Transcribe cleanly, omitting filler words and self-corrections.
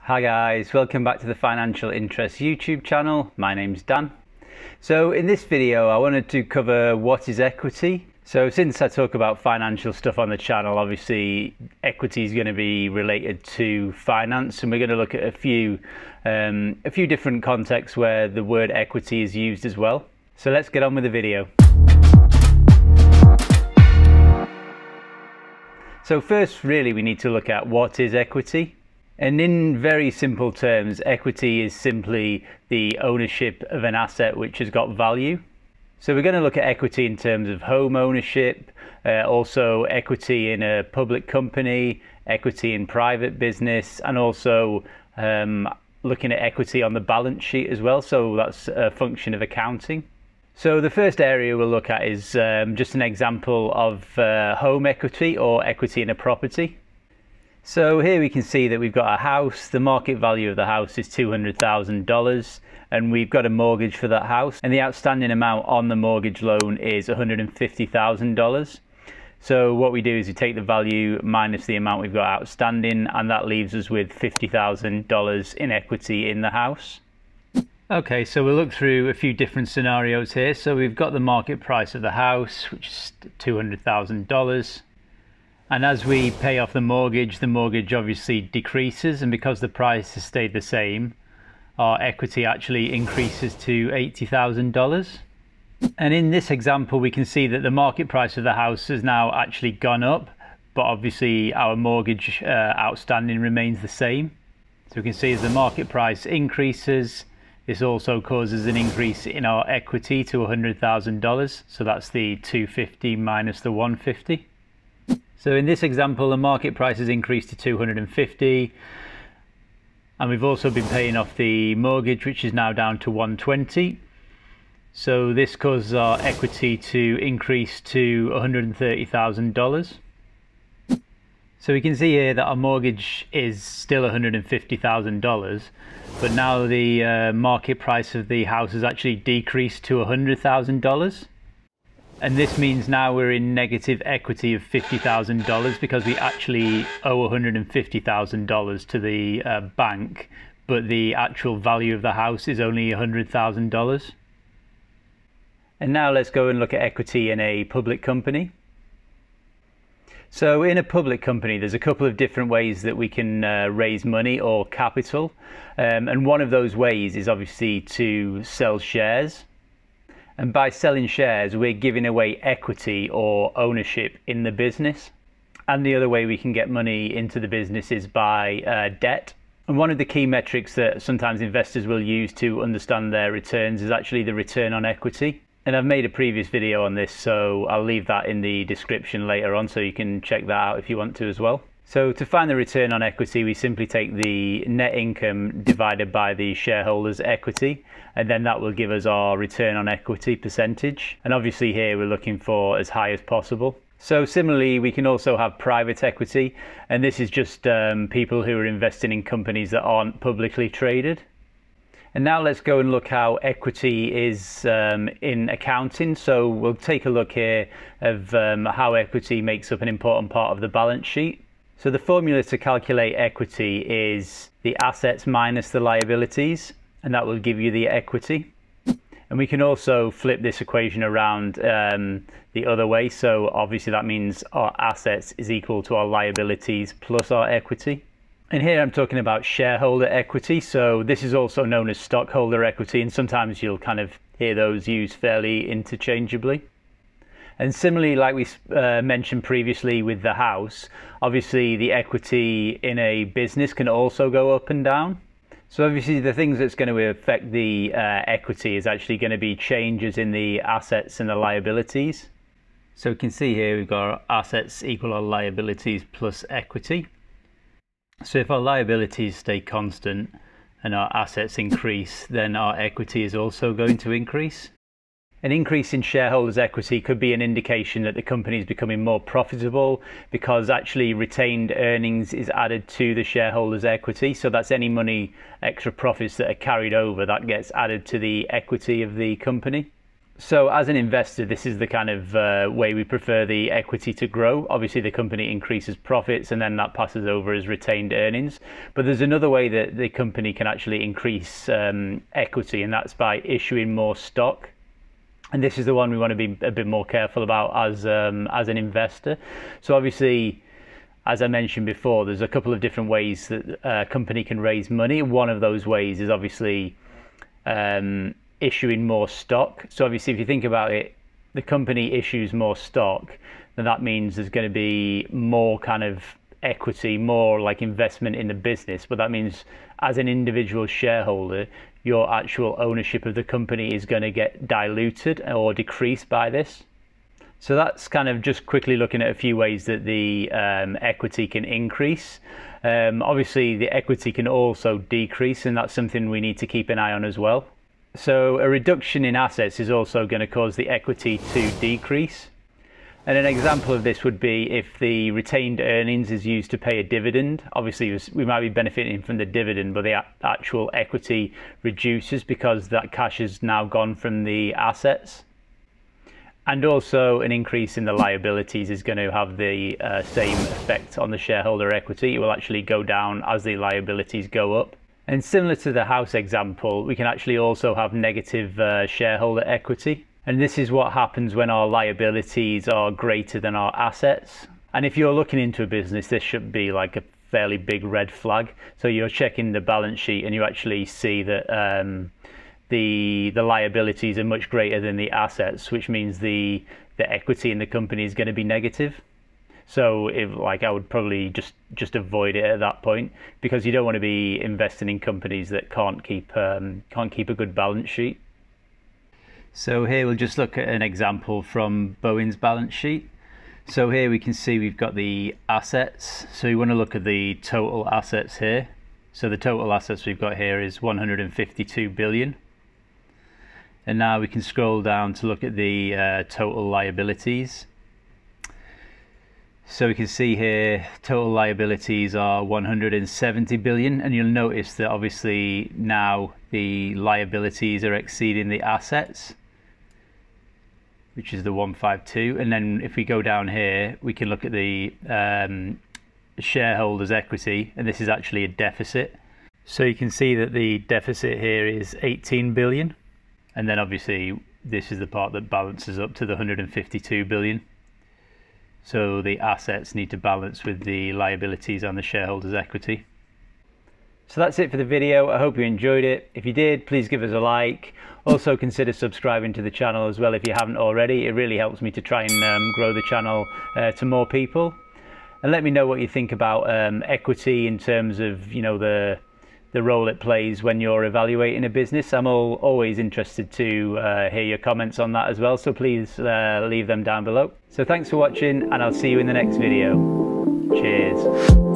Hi guys, welcome back to the Financial Interest YouTube channel. My name's Dan. So in this video I wanted to cover what is equity. So since I talk about financial stuff on the channel, obviously equity is going to be related to finance, and we're going to look at a few different contexts where the word equity is used as well. So let's get on with the video. So first, really, we need to look at what is equity. And in very simple terms, equity is simply the ownership of an asset which has got value. So we're going to look at equity in terms of home ownership, also equity in a public company, equity in private business, and also looking at equity on the balance sheet as well. So that's a function of accounting. So the first area we'll look at is just an example of home equity or equity in a property. So here we can see that we've got a house. The market value of the house is $200,000, and we've got a mortgage for that house, and the outstanding amount on the mortgage loan is $150,000. So what we do is we take the value minus the amount we've got outstanding, and that leaves us with $50,000 in equity in the house. Okay, so we'll look through a few different scenarios here. So we've got the market price of the house, which is $200,000. And as we pay off the mortgage obviously decreases, and because the price has stayed the same, our equity actually increases to $80,000. And in this example, we can see that the market price of the house has now actually gone up, but obviously our mortgage outstanding remains the same. So we can see as the market price increases, this also causes an increase in our equity to $100,000. So that's the $250 minus the $150. So in this example, the market price has increased to $250, and we've also been paying off the mortgage, which is now down to $120. So this causes our equity to increase to $130,000. So we can see here that our mortgage is still $150,000, but now the market price of the house has actually decreased to $100,000. And this means now we're in negative equity of $50,000 because we actually owe $150,000 to the bank, but the actual value of the house is only $100,000. And now let's go and look at equity in a public company. So in a public company, there's a couple of different ways that we can raise money or capital. And one of those ways is obviously to sell shares. And by selling shares, we're giving away equity or ownership in the business. And the other way we can get money into the business is by debt. And one of the key metrics that sometimes investors will use to understand their returns is actually the return on equity. And I've made a previous video on this, so I'll leave that in the description later on, so you can check that out if you want to as well. So to find the return on equity, we simply take the net income divided by the shareholders' equity, and then that will give us our return on equity percentage. And obviously here we're looking for as high as possible. So similarly, we can also have private equity, and this is just people who are investing in companies that aren't publicly traded. And now let's go and look how equity is in accounting. So we'll take a look here of how equity makes up an important part of the balance sheet. So the formula to calculate equity is the assets minus the liabilities, and that will give you the equity. And we can also flip this equation around the other way. So obviously that means our assets is equal to our liabilities plus our equity. And here I'm talking about shareholder equity. So this is also known as stockholder equity, and sometimes you'll kind of hear those used fairly interchangeably. And similarly, like we mentioned previously with the house, obviously the equity in a business can also go up and down. So obviously the things that's going to affect the equity is actually going to be changes in the assets and the liabilities. So we can see here we've got our assets equal our liabilities plus equity. So if our liabilities stay constant and our assets increase, then our equity is also going to increase. An increase in shareholders' equity could be an indication that the company is becoming more profitable, because actually retained earnings is added to the shareholders' equity. So that's any money, extra profits that are carried over, that gets added to the equity of the company. So as an investor, this is the kind of way we prefer the equity to grow. Obviously, the company increases profits and then that passes over as retained earnings. But there's another way that the company can actually increase equity, and that's by issuing more stock. And this is the one we want to be a bit more careful about as an investor. So obviously, as I mentioned before, there's a couple of different ways that a company can raise money. One of those ways is obviously issuing more stock. So obviously, if you think about it, the company issues more stock, then that means there's going to be more kind of equity, more like investment in the business. But that means as an individual shareholder, your actual ownership of the company is going to get diluted or decreased by this. So that's kind of just quickly looking at a few ways that the equity can increase. Obviously, the equity can also decrease, and that's something we need to keep an eye on as well. So a reduction in assets is also going to cause the equity to decrease. And an example of this would be if the retained earnings is used to pay a dividend. Obviously, we might be benefiting from the dividend, but the actual equity reduces because that cash has now gone from the assets. And also an increase in the liabilities is going to have the same effect on the shareholder equity. It will actually go down as the liabilities go up. And similar to the house example, we can actually also have negative shareholder equity. And this is what happens when our liabilities are greater than our assets. And if you're looking into a business, this should be like a fairly big red flag. So you're checking the balance sheet and you actually see that the liabilities are much greater than the assets, which means the equity in the company is going to be negative. So I would probably just avoid it at that point, because you don't want to be investing in companies that can't keep a good balance sheet. So here we'll just look at an example from Boeing's balance sheet. So here we can see we've got the assets. So you want to look at the total assets here. So the total assets we've got here is 152 billion. And now we can scroll down to look at the total liabilities. So we can see here total liabilities are 170 billion, and you'll notice that obviously now the liabilities are exceeding the assets, which is the 152. And then if we go down here, we can look at the shareholders' equity, and this is actually a deficit. So you can see that the deficit here is 18 billion, and then obviously this is the part that balances up to the 152 billion. So the assets need to balance with the liabilities on the shareholders' equity. So that's it for the video. I hope you enjoyed it. If you did, please give us a like. Also consider subscribing to the channel as well if you haven't already. It really helps me to try and grow the channel to more people. And let me know what you think about equity in terms of, you know, the role it plays when you're evaluating a business. I'm always interested to hear your comments on that as well, so please leave them down below. So thanks for watching, and I'll see you in the next video. Cheers.